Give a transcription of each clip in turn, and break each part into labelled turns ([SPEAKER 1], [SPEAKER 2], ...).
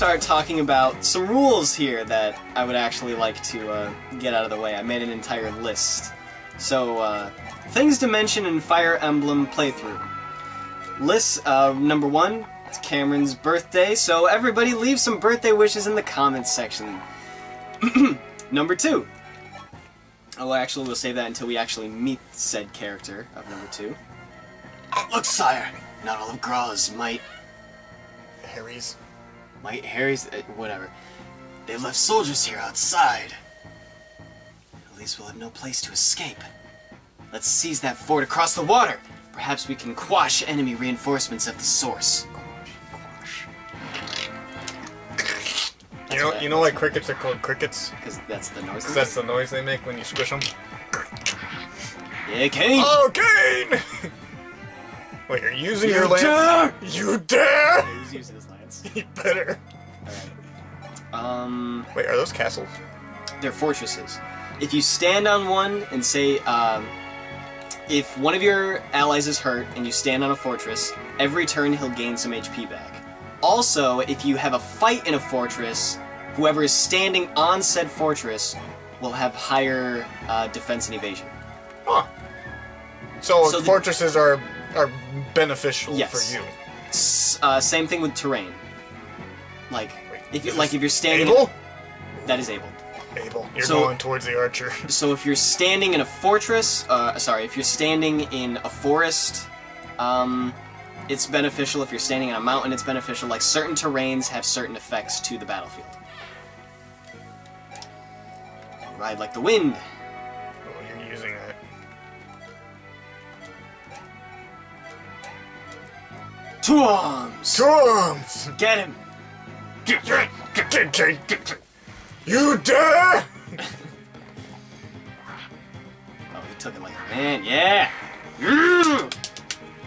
[SPEAKER 1] start talking about some rules here that I would actually like to get out of the way. I made an entire list. So, things to mention in Fire Emblem playthrough. List, number 1, it's Cameron's birthday, so everybody leave some birthday wishes in the comments section. Number 2. Oh, actually, we'll save that until we actually meet said character of number 2. Oh, look, sire! Not all of Graw's might...
[SPEAKER 2] Harry's?
[SPEAKER 1] Whatever. They left soldiers here outside. At least we'll have no place to escape. Let's seize that fort across the water. Perhaps we can quash enemy reinforcements at the source.
[SPEAKER 2] You know why crickets are called crickets?
[SPEAKER 1] Because that's the noise.
[SPEAKER 2] Because that's the noise they make when you squish them.
[SPEAKER 1] Yeah, Kane!
[SPEAKER 2] Oh, Kane! Wait, you're using your lance?
[SPEAKER 1] Dare!
[SPEAKER 2] You dare!
[SPEAKER 1] Yeah, he's using his lance.
[SPEAKER 2] You better.
[SPEAKER 1] Alright.
[SPEAKER 2] Wait, are those castles?
[SPEAKER 1] They're fortresses. If you stand on one and say, if one of your allies is hurt and you stand on a fortress, every turn he'll gain some HP back. Also, if you have a fight in a fortress, whoever is standing on said fortress will have higher defense and evasion.
[SPEAKER 2] Huh. So fortresses are beneficial for you.
[SPEAKER 1] Same thing with terrain. Like, if you're standing...
[SPEAKER 2] Able?
[SPEAKER 1] That is able.
[SPEAKER 2] Able. You're going towards the archer.
[SPEAKER 1] So if you're standing in a fortress, if you're standing in a forest, it's beneficial. If you're standing on a mountain, it's beneficial. Like, certain terrains have certain effects to the battlefield. Ride like the wind.
[SPEAKER 2] Oh, you're using that.
[SPEAKER 1] Two arms!
[SPEAKER 2] Two arms!
[SPEAKER 1] Get him!
[SPEAKER 2] You dare!
[SPEAKER 1] Oh, he took it like a man, yeah!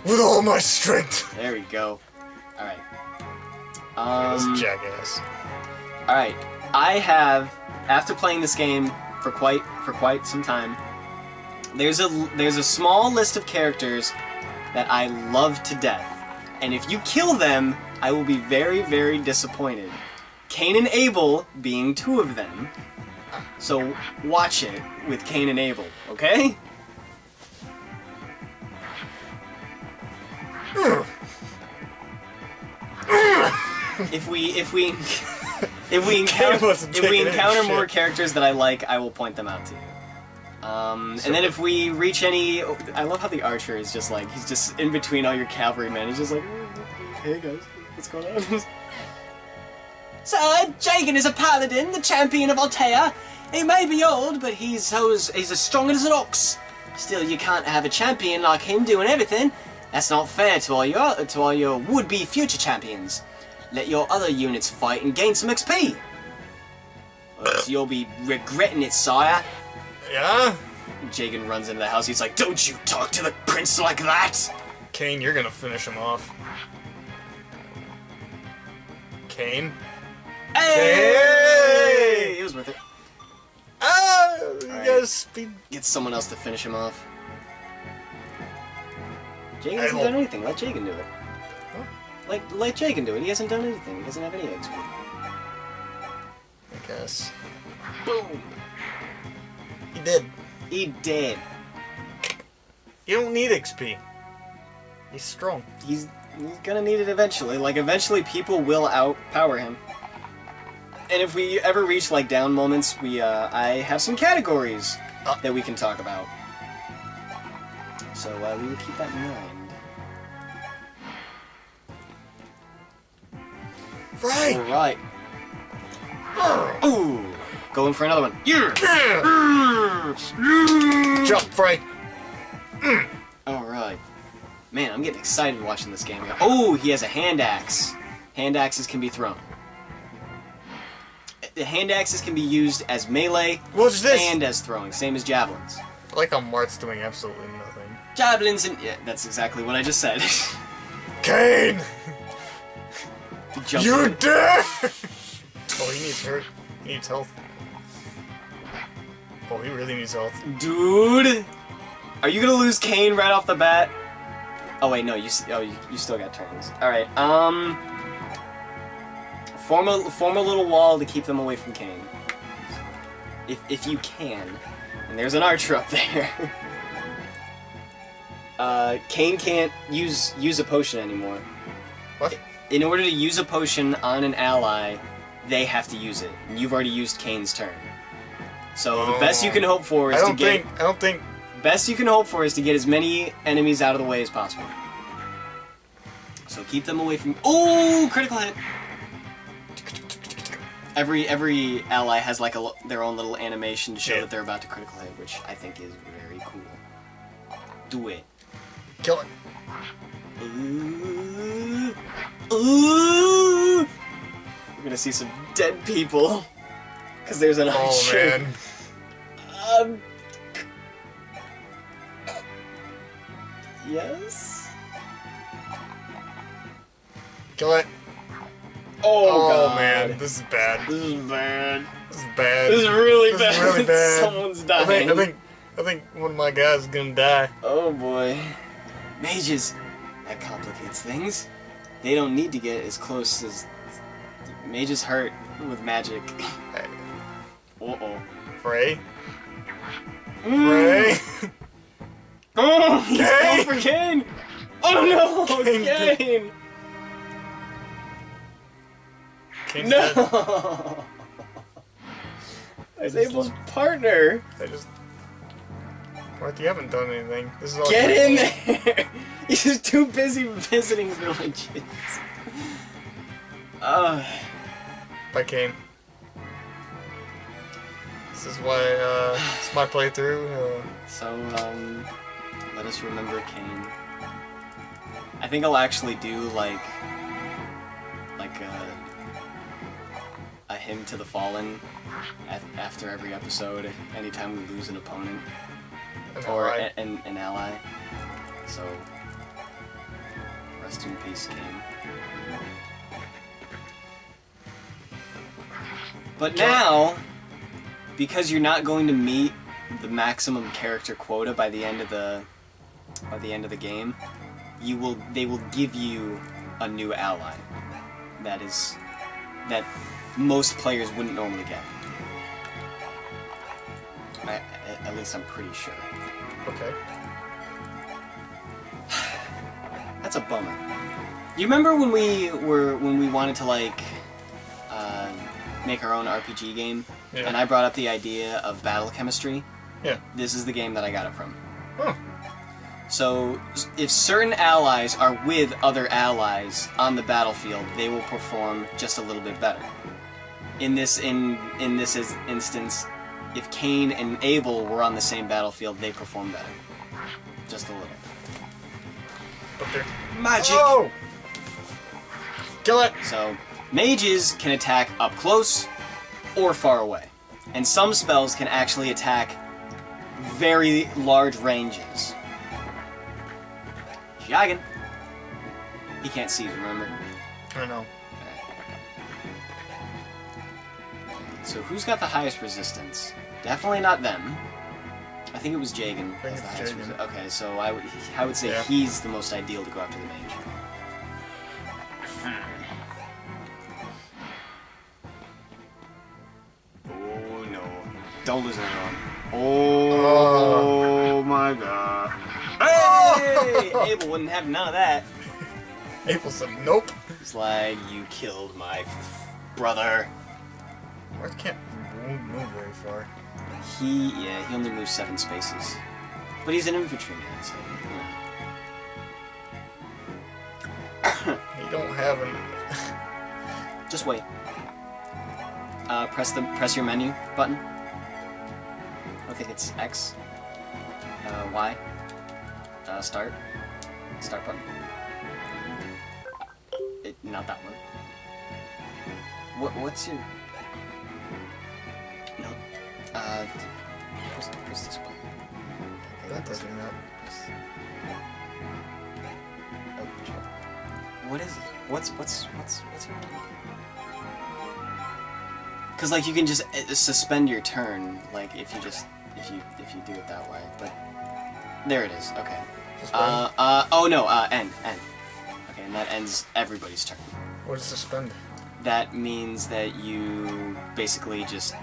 [SPEAKER 2] With all my strength!
[SPEAKER 1] There we go. Alright.
[SPEAKER 2] This jackass.
[SPEAKER 1] Alright. I have, after playing this game for quite some time, there's a small list of characters that I love to death. And if you kill them, I will be very, very disappointed. Cain and Abel being 2 of them. So watch it with Cain and Abel, okay? If we encounter more characters that I like, I will point them out to you. And then if we reach any... I love how the archer is just like, he's just in between all your cavalrymen. He's just like, hey guys, what's going on? Sir, Jagan is a paladin, the champion of Altea. He may be old, but he's as strong as an ox. Still, you can't have a champion like him doing everything. That's not fair to all your would-be future champions. Let your other units fight and gain some XP. Or else you'll be regretting it, sire.
[SPEAKER 2] Yeah?
[SPEAKER 1] Jagan runs into the house. He's like, don't you talk to the prince like that!
[SPEAKER 2] Cain, you're gonna finish him off. Cain?
[SPEAKER 1] Hey! It was worth it.
[SPEAKER 2] Ah! You gotta speed.
[SPEAKER 1] Get someone else to finish him off. Jagan hasn't done anything. Let Jagan do it.
[SPEAKER 2] Huh?
[SPEAKER 1] Let Jagan do it. He hasn't done anything. He doesn't have any XP.
[SPEAKER 2] I guess.
[SPEAKER 1] Boom!
[SPEAKER 2] He did.
[SPEAKER 1] He did.
[SPEAKER 2] You don't need XP. He's strong.
[SPEAKER 1] He's gonna need it eventually. Like, eventually people will outpower him. And if we ever reach, like, down moments, I have some categories that we can talk about. So, we will keep that in mind.
[SPEAKER 2] Right!
[SPEAKER 1] Alright. Ooh! Going for another one.
[SPEAKER 2] Jump, Fry!
[SPEAKER 1] Alright. Man, I'm getting excited watching this game. Oh, he has a hand axe. Hand axes can be thrown. The hand axes can be used as melee and as throwing, same as javelins.
[SPEAKER 2] I like how Mart's doing absolutely nothing.
[SPEAKER 1] Javelins and... yeah, that's exactly what I just said.
[SPEAKER 2] Cain! You
[SPEAKER 1] in.
[SPEAKER 2] dare! Oh, he needs hurt. He needs health. Oh, he really needs health.
[SPEAKER 1] Dude! Are you gonna lose Cain right off the bat? Oh wait, no, you still got turns. Alright, Form a little wall to keep them away from Kane. If you can. And there's an archer up there. Kane can't use a potion anymore.
[SPEAKER 2] What?
[SPEAKER 1] In order to use a potion on an ally, they have to use it. And you've already used Kane's turn. So the best you can hope for is best you can hope for is to get as many enemies out of the way as possible. So keep them away from. Oh, critical hit. Every ally has like their own little animation to show that they're about to critical hit, which I think is very cool. Do it.
[SPEAKER 2] Kill it.
[SPEAKER 1] Ooh. We're gonna see some dead people because there's an archer.
[SPEAKER 2] Oh man.
[SPEAKER 1] Yes.
[SPEAKER 2] Kill it.
[SPEAKER 1] Oh god.
[SPEAKER 2] Man, this is bad.
[SPEAKER 1] This is bad.
[SPEAKER 2] This is bad.
[SPEAKER 1] This is really bad.
[SPEAKER 2] This is really bad.
[SPEAKER 1] Someone's dying.
[SPEAKER 2] I think one of my guys is gonna die.
[SPEAKER 1] Oh boy. Mages. That complicates things. They don't need to get as close as... Mages hurt with magic.
[SPEAKER 2] Hey.
[SPEAKER 1] Uh-oh.
[SPEAKER 2] Frey? Frey?
[SPEAKER 1] Oh, he's
[SPEAKER 2] Kane!
[SPEAKER 1] going for Kane! Oh no! Kane!
[SPEAKER 2] Kane's
[SPEAKER 1] No!
[SPEAKER 2] dead.
[SPEAKER 1] That's Abel's partner!
[SPEAKER 2] I just... What, you haven't done anything. This is all
[SPEAKER 1] Get in there! He's just too busy visiting villages.
[SPEAKER 2] By Kane. This is why, this is my playthrough.
[SPEAKER 1] So, let us remember Kane. I think I'll actually do, like a hymn to the fallen after every episode, anytime we lose an opponent. Or an ally. So, rest in peace, Kane. But now, because you're not going to meet the maximum character quota by the end of the game, they will give you a new ally. That most players wouldn't normally get. At least I'm pretty sure.
[SPEAKER 2] Okay.
[SPEAKER 1] That's a bummer. You remember when we wanted to make our own RPG game, and I brought up the idea of battle chemistry?
[SPEAKER 2] Yeah.
[SPEAKER 1] This is the game that I got it from.
[SPEAKER 2] Huh.
[SPEAKER 1] So if certain allies are with other allies on the battlefield, they will perform just a little bit better. In this instance, if Kane and Abel were on the same battlefield, they perform better. Just a little.
[SPEAKER 2] But they're...
[SPEAKER 1] Magic!
[SPEAKER 2] Oh! Kill it!
[SPEAKER 1] So, mages can attack up close or far away. And some spells can actually attack very large ranges. Jagan. He can't see, remember?
[SPEAKER 2] I know.
[SPEAKER 1] So who's got the highest resistance? Definitely not them. I think it was Jagan.
[SPEAKER 2] I think it's Jagan.
[SPEAKER 1] Okay, so I would say he's the most ideal to go after the mage. Oh no! Don't lose another one. Oh my god! Hey! Abel wouldn't have none of that.
[SPEAKER 2] Abel said nope.
[SPEAKER 1] It's like you killed my brother.
[SPEAKER 2] I can't move very far.
[SPEAKER 1] He only moves 7 spaces. But he's an infantryman, so,
[SPEAKER 2] You don't have any...
[SPEAKER 1] Just wait. Press your menu button. I think it's X. Y. Start. Start button. Not that one. What's your... No. Press this button.
[SPEAKER 2] That doesn't help.
[SPEAKER 1] Oh, sure. What is it? What's your name? Cause like you can just suspend your turn, like if you do it that way. But there it is. Okay. Oh no. End. Okay, and that ends everybody's turn.
[SPEAKER 2] What is suspend?
[SPEAKER 1] that means that you basically just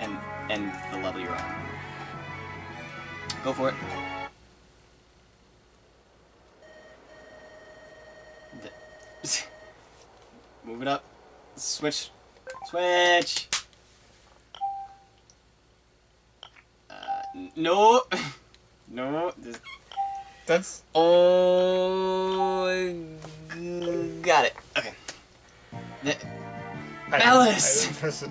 [SPEAKER 1] end the level you're on. Go for it. Move it up. Switch. Switch! No! No.
[SPEAKER 2] That's...
[SPEAKER 1] Oh... Got it. Okay. Alice!
[SPEAKER 2] I didn't press it.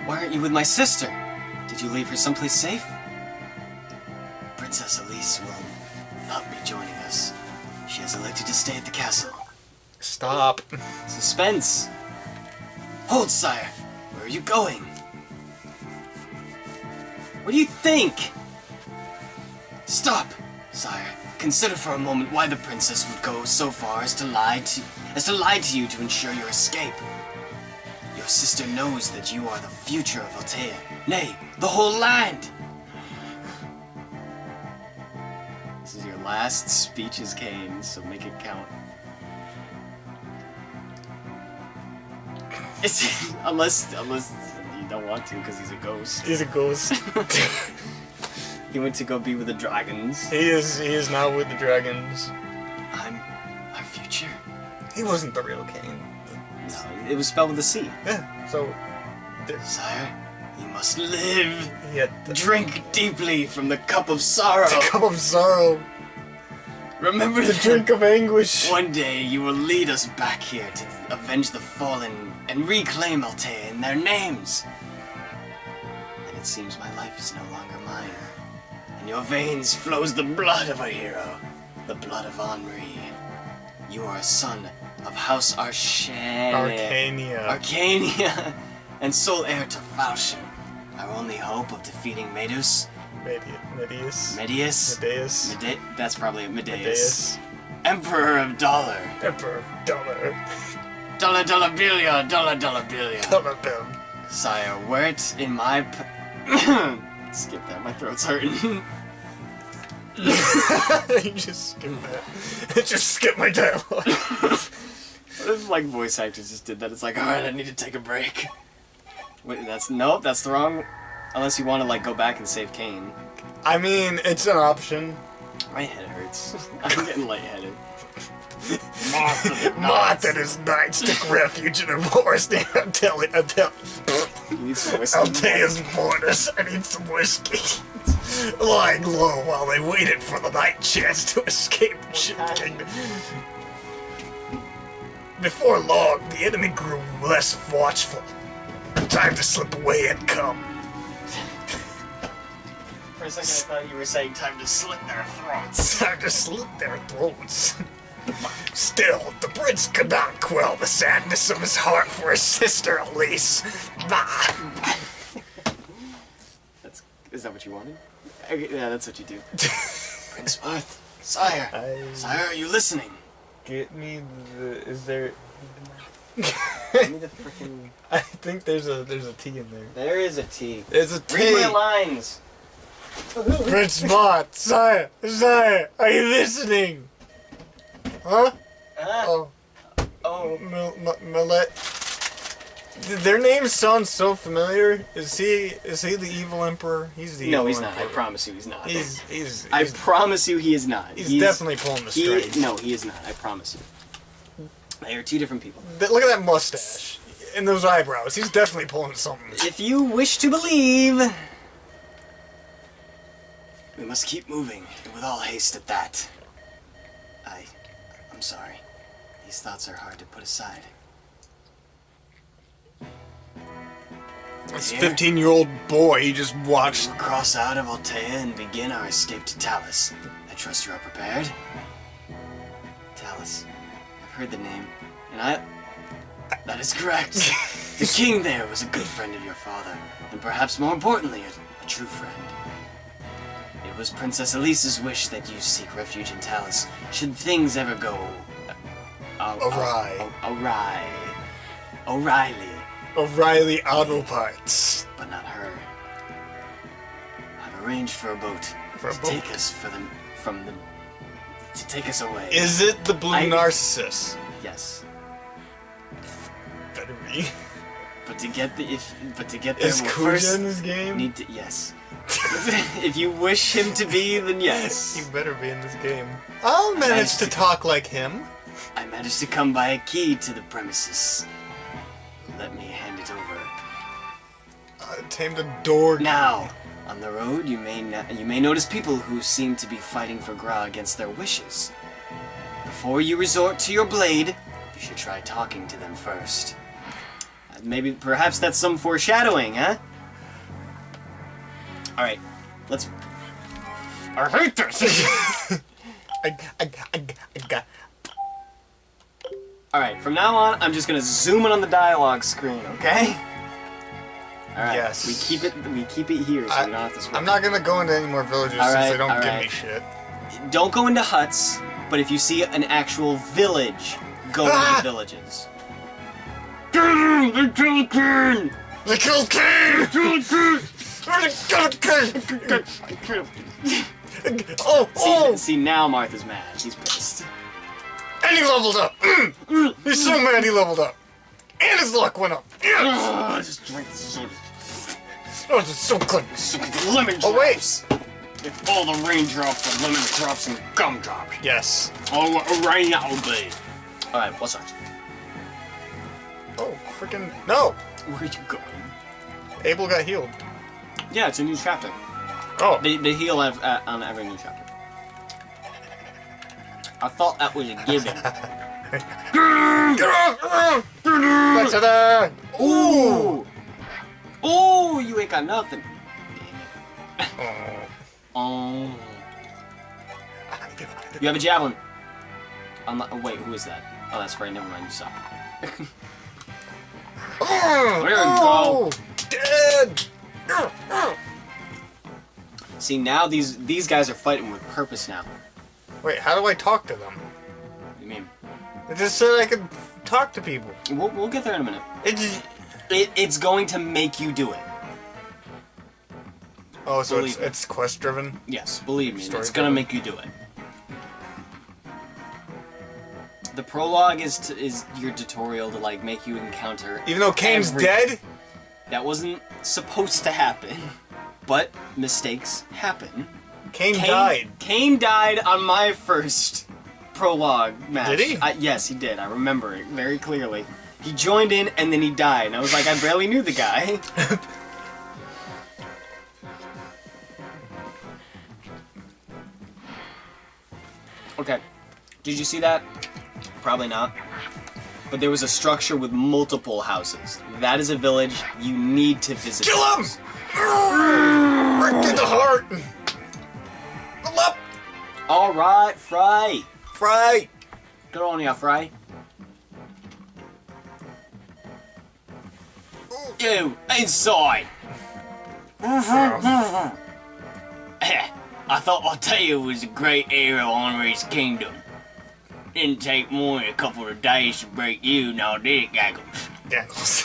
[SPEAKER 1] Why aren't you with my sister? Did you leave her someplace safe? Princess Elise will not be joining us. She has elected to stay at the castle.
[SPEAKER 2] Stop.
[SPEAKER 1] Suspense! Hold, sire! Where are you going? What do you think? Stop, sire. Consider for a moment why the princess would go so far as to lie to you to ensure your escape. Your sister knows that you are the future of Altea. Nay, the whole land! This is your last speech as Kane, so make it count. Unless you don't want to, because he's a ghost.
[SPEAKER 2] He's a ghost.
[SPEAKER 1] He went to go be with the dragons.
[SPEAKER 2] He is now with the dragons.
[SPEAKER 1] I'm our future.
[SPEAKER 2] He wasn't the real Kane.
[SPEAKER 1] No, it was spelled with a C.
[SPEAKER 2] Yeah, so...
[SPEAKER 1] Sire, you must live.
[SPEAKER 2] He had the
[SPEAKER 1] Drink deeply from the cup of sorrow.
[SPEAKER 2] the cup of sorrow.
[SPEAKER 1] Remember
[SPEAKER 2] The drink of anguish.
[SPEAKER 1] One day you will lead us back here to avenge the fallen and reclaim Altea in their names. And it seems my life is no longer mine. In your veins flows the blood of a hero, the blood of Henri. You are a son of House
[SPEAKER 2] Arcania.
[SPEAKER 1] Arcania, and sole heir to Falchion. Our only hope of defeating Medus. Medius? That's probably it. Medeus. Emperor of Dollar.
[SPEAKER 2] Emperor of Dollar.
[SPEAKER 1] Dollar billion, dollar billion.
[SPEAKER 2] Dollar bill.
[SPEAKER 1] Sire, were it in my skip that, my throat's hurting.
[SPEAKER 2] You just skip that. Just skip my dialogue.
[SPEAKER 1] What if, like, voice actors just did that? It's like, alright, I need to take a break. Wait, nope, that's the wrong... Unless you want to, like, go back and save Kane.
[SPEAKER 2] I mean, it's an option.
[SPEAKER 1] My head hurts. I'm getting lightheaded.
[SPEAKER 2] Moth and his knights took refuge in a forest near
[SPEAKER 1] You need some whiskey.
[SPEAKER 2] Altea's borders. I need some whiskey. Lying low while they waited for the night chance to escape Ship Kingdom. Before long, the enemy grew less watchful. Time to slip away had come.
[SPEAKER 1] For a second I thought you were saying time to slit their throats.
[SPEAKER 2] Time to slit their throats. Still, the prince could not quell the sadness of his heart for his sister Elise.
[SPEAKER 1] Is that what you wanted? Okay, yeah, that's what you do. Prince Marth, sire, sire, are you listening?
[SPEAKER 2] Get me the... Is there...
[SPEAKER 1] Give me the frickin'...
[SPEAKER 2] I think there's a T in there.
[SPEAKER 1] There is a T.
[SPEAKER 2] There's a T.
[SPEAKER 1] Read my lines.
[SPEAKER 2] Prince Mott, sire, are you listening? Huh? Oh.
[SPEAKER 1] Oh.
[SPEAKER 2] Millet. Their names sound so familiar. Is he the evil emperor? He's the evil
[SPEAKER 1] No, he's
[SPEAKER 2] emperor.
[SPEAKER 1] not. I promise you he's not.
[SPEAKER 2] He's
[SPEAKER 1] I promise you he is not.
[SPEAKER 2] He's definitely pulling the strings.
[SPEAKER 1] No, he is not. I promise you. They are two different people.
[SPEAKER 2] Look at that mustache. And those eyebrows. He's definitely pulling something.
[SPEAKER 1] If you wish to believe... We must keep moving, and with all haste at that. I'm sorry. These thoughts are hard to put aside.
[SPEAKER 2] This 15-year-old boy, he just watched...
[SPEAKER 1] We'll cross out of Altea and begin our escape to Talus. I trust you are prepared? Talus. I've heard the name, and That is correct. The king there was a good friend of your father, and perhaps more importantly, a true friend. It was Princess Elise's wish that you seek refuge in Talus, should things ever go...
[SPEAKER 2] awry.
[SPEAKER 1] O'Reilly.
[SPEAKER 2] O'Reilly Auto Parts.
[SPEAKER 1] But not her. I've arranged for a boat to take us to take us away.
[SPEAKER 2] Is it the Blue Narcissus?
[SPEAKER 1] Yes.
[SPEAKER 2] corgi.
[SPEAKER 1] But to get there,
[SPEAKER 2] Is
[SPEAKER 1] we'll
[SPEAKER 2] Kuja
[SPEAKER 1] first
[SPEAKER 2] in this game?
[SPEAKER 1] need to yes. If you wish him to be, then yes.
[SPEAKER 2] He better be in this game. I'll manage to talk like him.
[SPEAKER 1] I managed to come by a key to the premises. Let me hand it over.
[SPEAKER 2] Tamed a door.
[SPEAKER 1] Now, on the road, you may notice people who seem to be fighting for Gra against their wishes. Before you resort to your blade, you should try talking to them first. Perhaps that's some foreshadowing, huh? Alright, let's... I hate this!
[SPEAKER 2] I got...
[SPEAKER 1] Alright, from now on, I'm just gonna zoom in on the dialogue screen, okay? Alright,
[SPEAKER 2] yes.
[SPEAKER 1] we keep it here, so we don't have to switch.
[SPEAKER 2] I'm not gonna go into any more villages since they don't give me shit.
[SPEAKER 1] Don't go into huts, but if you see an actual village, go into the villages. They killed King!
[SPEAKER 2] They killed King!
[SPEAKER 1] See, now Martha's mad. He's pissed.
[SPEAKER 2] And he leveled up! He's so mad he leveled up. And his luck went up.
[SPEAKER 1] Just drink the soda.
[SPEAKER 2] Oh, it's so good.
[SPEAKER 1] Lemon drops.
[SPEAKER 2] Oh, wait.
[SPEAKER 1] If all the raindrops are lemon drops and gumdrops.
[SPEAKER 2] Yes.
[SPEAKER 1] Oh, rain that will be. Alright, what's that?
[SPEAKER 2] Oh, freaking... No!
[SPEAKER 1] Where are you going?
[SPEAKER 2] Abel got healed.
[SPEAKER 1] Yeah, it's a new chapter.
[SPEAKER 2] Oh.
[SPEAKER 1] They heal on every new chapter. I thought that was a given. Ooh! Ooh, you ain't got nothing. Oh. You have a javelin. Oh, wait, who is that? Oh, that's right. Never mind. You suck. There we go.
[SPEAKER 2] Dead.
[SPEAKER 1] See, now these guys are fighting with purpose now.
[SPEAKER 2] Wait, how do I talk to them?
[SPEAKER 1] What do you mean?
[SPEAKER 2] It just said I could talk to people.
[SPEAKER 1] We'll get there in a minute. It's going to make you do it.
[SPEAKER 2] Oh, so it's quest driven?
[SPEAKER 1] Yes, believe me, it's gonna make you do it. The prologue is your tutorial to like make you encounter.
[SPEAKER 2] Even though Kane's dead?
[SPEAKER 1] That wasn't supposed to happen, but mistakes happen.
[SPEAKER 2] Kane died.
[SPEAKER 1] Kane died on my first prologue match.
[SPEAKER 2] Did he?
[SPEAKER 1] Yes, he did. I remember it very clearly. He joined in and then he died, and I was like, I barely knew the guy. Okay, did you see that? Probably not. But there was a structure with multiple houses. That is a village you need to visit.
[SPEAKER 2] Kill him! Right through the heart! I'm up!
[SPEAKER 1] Alright, Fry.
[SPEAKER 2] Fry!
[SPEAKER 1] Good on ya, Fry. You, inside! I thought Altea was a great hero on his kingdom. Didn't take more than a couple of days to break you, now did it, Gaggles?
[SPEAKER 2] Gaggles.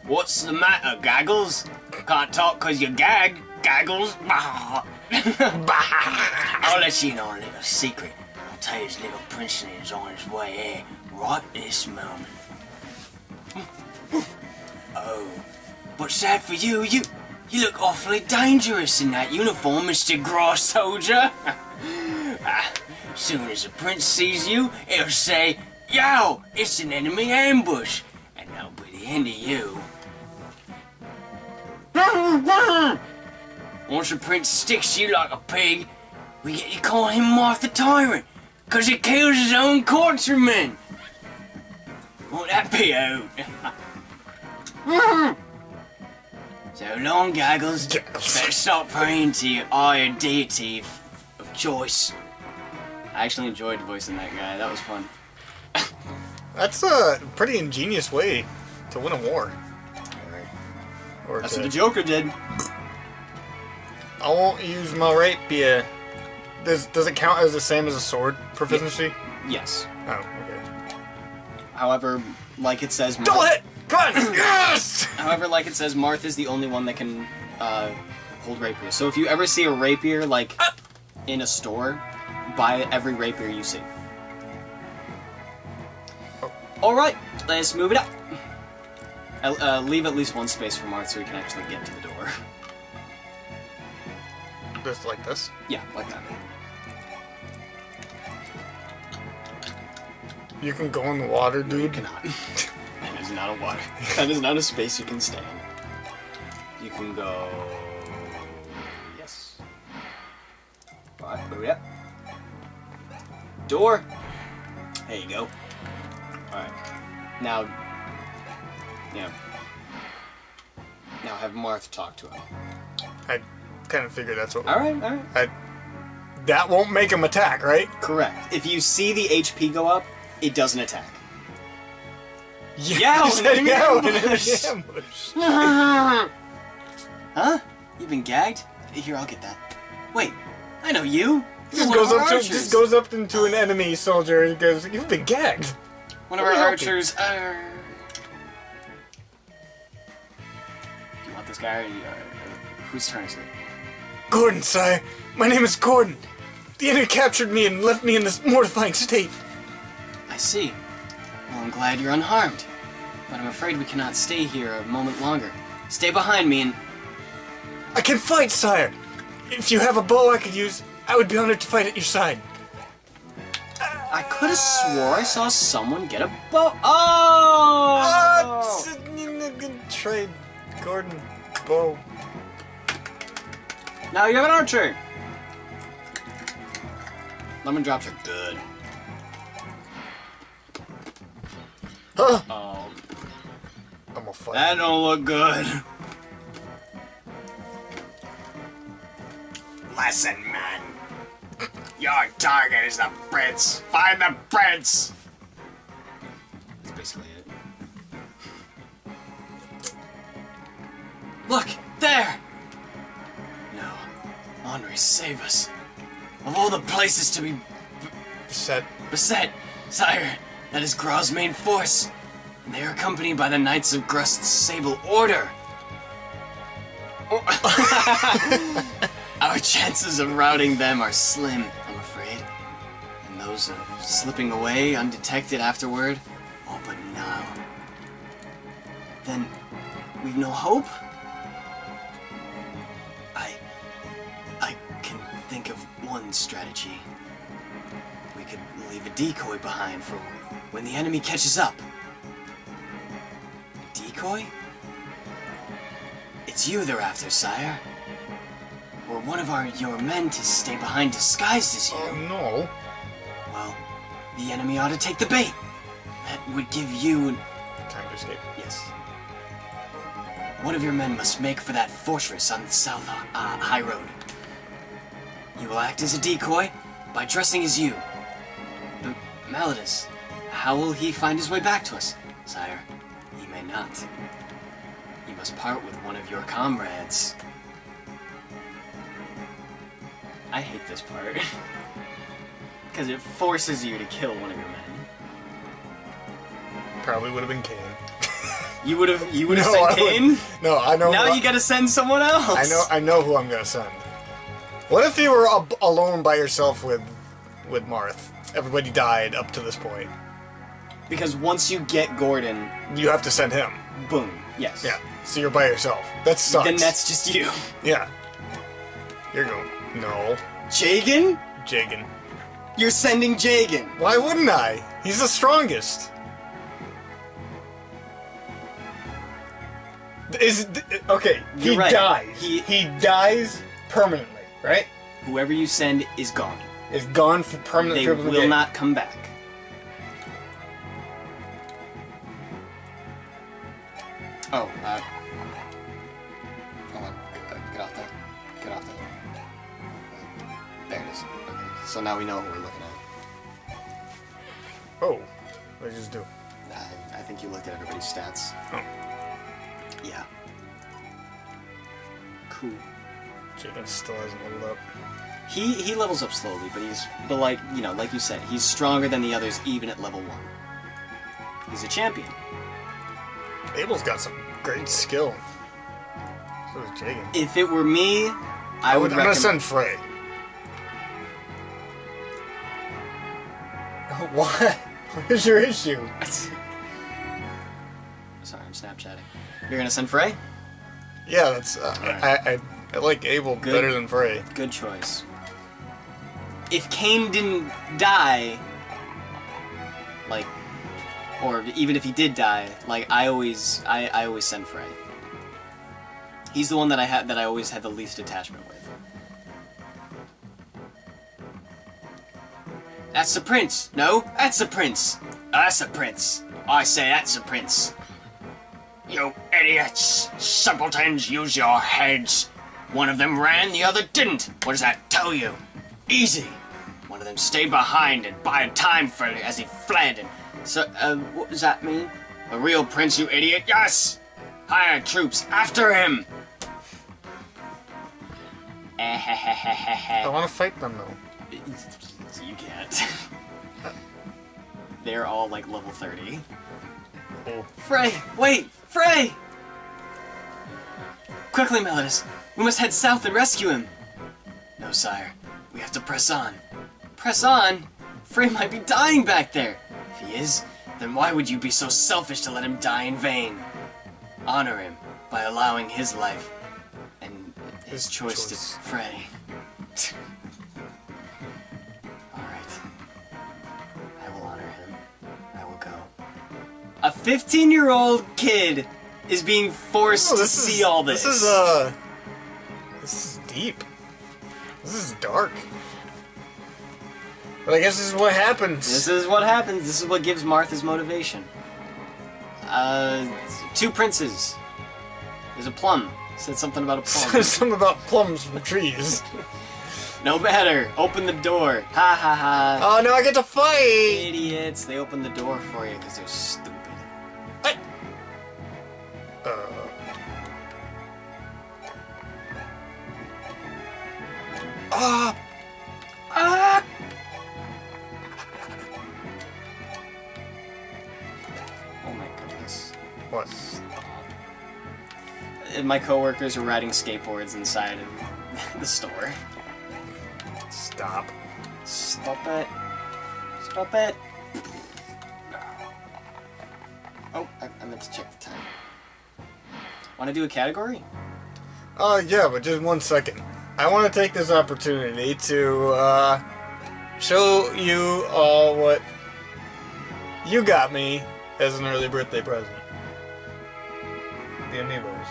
[SPEAKER 1] What's the matter, Gaggles? Can't talk 'cause you gagged, Gaggles. I'll let you know a little secret. Altea's little princeling is on his way here, right this moment. Oh, but sad for you, you look awfully dangerous in that uniform, Mr. Grass Soldier. Soon as the prince sees you, he'll say, "Yo, it's an enemy ambush," and that'll be the end of you. Once the prince sticks you like a pig, we get to call him Martha Tyrant, 'cause he kills his own countrymen. Won't that be out? So long, Gaggles. Better start praying to your iron deity of choice. I actually enjoyed voicing that guy. That was fun.
[SPEAKER 2] That's a pretty ingenious way to win a war. Or
[SPEAKER 1] That's what the Joker did.
[SPEAKER 2] I won't use my rapier. Does it count as the same as a sword proficiency?
[SPEAKER 1] Yes.
[SPEAKER 2] Oh, okay.
[SPEAKER 1] However, like it says...
[SPEAKER 2] Double hit! Come on! Yes!
[SPEAKER 1] However, like it says, Martha's the only one that can hold rapier. So if you ever see a rapier, like, in a store, buy every rapier you see.
[SPEAKER 2] Oh.
[SPEAKER 1] Alright, Let's move it up. Leave at least one space for Marth so we can actually get to the door.
[SPEAKER 2] Just like this?
[SPEAKER 1] Yeah, like that.
[SPEAKER 2] You can go in the water, dude.
[SPEAKER 1] You cannot. That is not a water. That is not a space you can stand. You can go... Yes. Alright, move it up. Door! There you go. Alright. Now... Yeah. Now have Marth talk to him.
[SPEAKER 2] I kind of figured that's what...
[SPEAKER 1] Alright.
[SPEAKER 2] That won't make him attack, right?
[SPEAKER 1] Correct. If you see the HP go up, it doesn't attack.
[SPEAKER 2] Yeah,
[SPEAKER 1] enemy
[SPEAKER 2] ambush.
[SPEAKER 1] Huh? You've been gagged? Here, I'll get that. Wait, I know you.
[SPEAKER 2] Just goes up into an enemy soldier and goes, "You've been gagged."
[SPEAKER 1] One of our archers. Do you want this guy? Or whose turn is it?
[SPEAKER 2] Gordon, sire. My name is Gordon. The enemy captured me and left me in this mortifying state.
[SPEAKER 1] I see. Well, I'm glad you're unharmed. But I'm afraid we cannot stay here a moment longer. Stay behind me and...
[SPEAKER 2] I can fight, sire. If you have a bow I could use, I would be honored to fight at your side.
[SPEAKER 1] I could have swore I saw someone get a bow. Oh!
[SPEAKER 2] Trade Gordon bow.
[SPEAKER 1] Now you have an archer. Lemon drops are good.
[SPEAKER 2] Huh? I'm a fight.
[SPEAKER 1] That don't look good. Listen, man. Your target is the prince. Find the prince. That's basically it. Look, there. No, Henri, save us. Of all the places to be beset, sire, that is Grau's main force, and they are accompanied by the Knights of Grust's Sable Order. Our chances of routing them are slim, I'm afraid. And those of slipping away undetected afterward, all but now. Then, we've no hope? I can think of one strategy. We could leave a decoy behind for when the enemy catches up. Decoy? It's you they're after, sire. Or one of your men to stay behind disguised as you.
[SPEAKER 2] Oh, no.
[SPEAKER 1] Well, the enemy ought to take the bait. That would give you...
[SPEAKER 2] Time to escape.
[SPEAKER 1] Yes. One of your men must make for that fortress on the south high road. He will act as a decoy by dressing as you. But Malladus, how will he find his way back to us? Sire, he may not. He must part with one of your comrades. I hate this part. Because it forces you to kill one of your men.
[SPEAKER 2] Probably would have been Kane.
[SPEAKER 1] You would have sent Kane?
[SPEAKER 2] No, I know.
[SPEAKER 1] Now you gotta send someone else.
[SPEAKER 2] I know who I'm gonna send. What if you were alone by yourself with Marth? Everybody died up to this point.
[SPEAKER 1] Because once you get Gordon,
[SPEAKER 2] you have to send him.
[SPEAKER 1] Boom. Yes.
[SPEAKER 2] Yeah. So you're by yourself. That sucks.
[SPEAKER 1] Then that's just you.
[SPEAKER 2] Yeah. You're going. No.
[SPEAKER 1] Jagan?
[SPEAKER 2] Jagan.
[SPEAKER 1] You're sending Jagan.
[SPEAKER 2] Why wouldn't I? He's the strongest. Okay?
[SPEAKER 1] You're
[SPEAKER 2] he
[SPEAKER 1] right.
[SPEAKER 2] dies. He dies permanently, right?
[SPEAKER 1] Whoever you send is gone.
[SPEAKER 2] Is gone for permanently.
[SPEAKER 1] They will not come back. Oh, hold on. Get off that. Get off that. There it is. Okay, so now we know what we're looking at.
[SPEAKER 2] Oh, what did I just do?
[SPEAKER 1] I think you looked at everybody's stats.
[SPEAKER 2] Oh.
[SPEAKER 1] Yeah. Cool.
[SPEAKER 2] Jagan still hasn't leveled up.
[SPEAKER 1] He levels up slowly, but like you said, he's stronger than the others even at level 1. He's a champion.
[SPEAKER 2] Abel's got some great skill. So does Jagan.
[SPEAKER 1] If it were me, I'm
[SPEAKER 2] gonna send Frey. What? What is your issue?
[SPEAKER 1] Snapchatting. You're gonna send Frey?
[SPEAKER 2] Yeah, that's.
[SPEAKER 1] Alright.
[SPEAKER 2] I like Abel better than Frey.
[SPEAKER 1] Good choice. If Cain didn't die, like, or even if he did die, like I always send Frey. He's the one that I always had the least attachment with. That's the prince. No, that's the prince. That's the prince. I say that's the prince. You idiots! Simpletons, use your heads. One of them ran, the other didn't. What does that tell you? Easy. One of them stayed behind and bided time for it as he fled. And so, what does that mean? A real prince, you idiot? Yes. Hire troops after him.
[SPEAKER 2] I want to fight them though.
[SPEAKER 1] You can't. They're all like level 30.
[SPEAKER 2] Oh.
[SPEAKER 1] Frey! Wait! Frey! Quickly, Melodus! We must head south and rescue him! No, sire. We have to press on. Press on? Frey might be dying back there! If he is, then why would you be so selfish to let him die in vain? Honor him by allowing his life and his choice to Frey. Alright. I will honor him. I will go. A 15-year-old kid is being forced to see all this.
[SPEAKER 2] This is deep. This is dark. But I guess this is what happens.
[SPEAKER 1] This is what happens. This is what gives Martha's motivation. 2 princes. There's a plum. It said something about a plum.
[SPEAKER 2] There's something about plums from trees.
[SPEAKER 1] No matter. Open the door. Ha ha ha.
[SPEAKER 2] Oh, now I get to fight!
[SPEAKER 1] Idiots. They opened the door for you because they're stupid.
[SPEAKER 2] Ah!
[SPEAKER 1] Ah! Oh my goodness.
[SPEAKER 2] What?
[SPEAKER 1] My coworkers are riding skateboards inside of the store.
[SPEAKER 2] Stop.
[SPEAKER 1] Stop it. Stop it. Oh, I meant to check the time. Want to do a category?
[SPEAKER 2] Yeah, but just 1 second. I want to take this opportunity to, show you all what you got me as an early birthday present. The amiibos.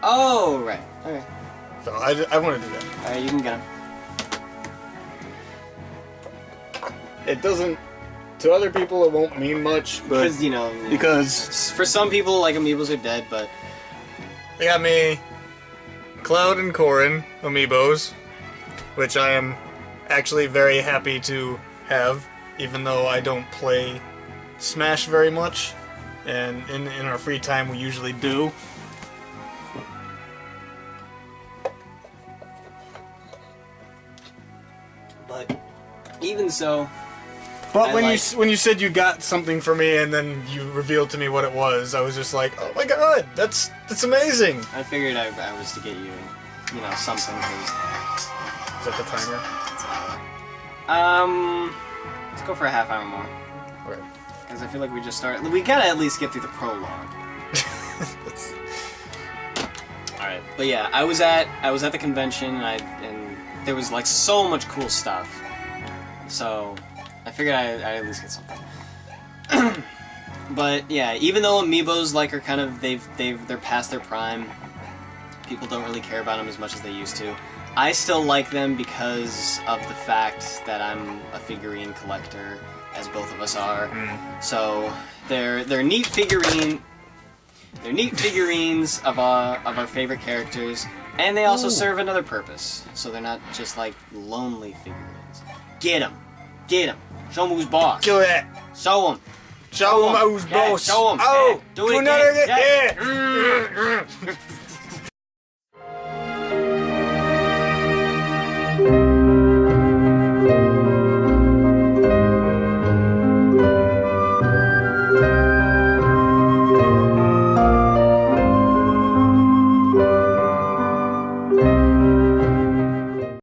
[SPEAKER 1] Oh, right. Okay.
[SPEAKER 2] So, I want to do that.
[SPEAKER 1] Alright, you can get them.
[SPEAKER 2] It doesn't... To other people, it won't mean much, but...
[SPEAKER 1] Because, you know...
[SPEAKER 2] Because...
[SPEAKER 1] For some people, like, amiibos are dead, but...
[SPEAKER 2] They got me Cloud and Corrin amiibos, which I am actually very happy to have, even though I don't play Smash very much, and in our free time we usually do.
[SPEAKER 1] But, even so...
[SPEAKER 2] But when you said you got something for me and then you revealed to me what it was, I was just like, oh my god, that's amazing!
[SPEAKER 1] I figured I was to get you, you know, something.
[SPEAKER 2] Is that the timer?
[SPEAKER 1] Let's go for a half hour more.
[SPEAKER 2] Okay.
[SPEAKER 1] Because I feel like we just started. We gotta at least get through the prologue. Alright, but yeah, I was at the convention and there was like so much cool stuff. So I figured I'd at least get something. But yeah, even though amiibos like are kind of they're past their prime, people don't really care about them as much as they used to. I still like them because of the fact that I'm a figurine collector, as both of us are. So they're neat figurines of our favorite characters, and they also serve another purpose. So they're not just like lonely figurines. Get them. Show them who's boss.
[SPEAKER 2] Kill that.
[SPEAKER 1] Show them.
[SPEAKER 2] Show them who's boss.
[SPEAKER 1] Show them.
[SPEAKER 2] Oh,
[SPEAKER 1] do it
[SPEAKER 2] another
[SPEAKER 1] again.
[SPEAKER 2] yeah.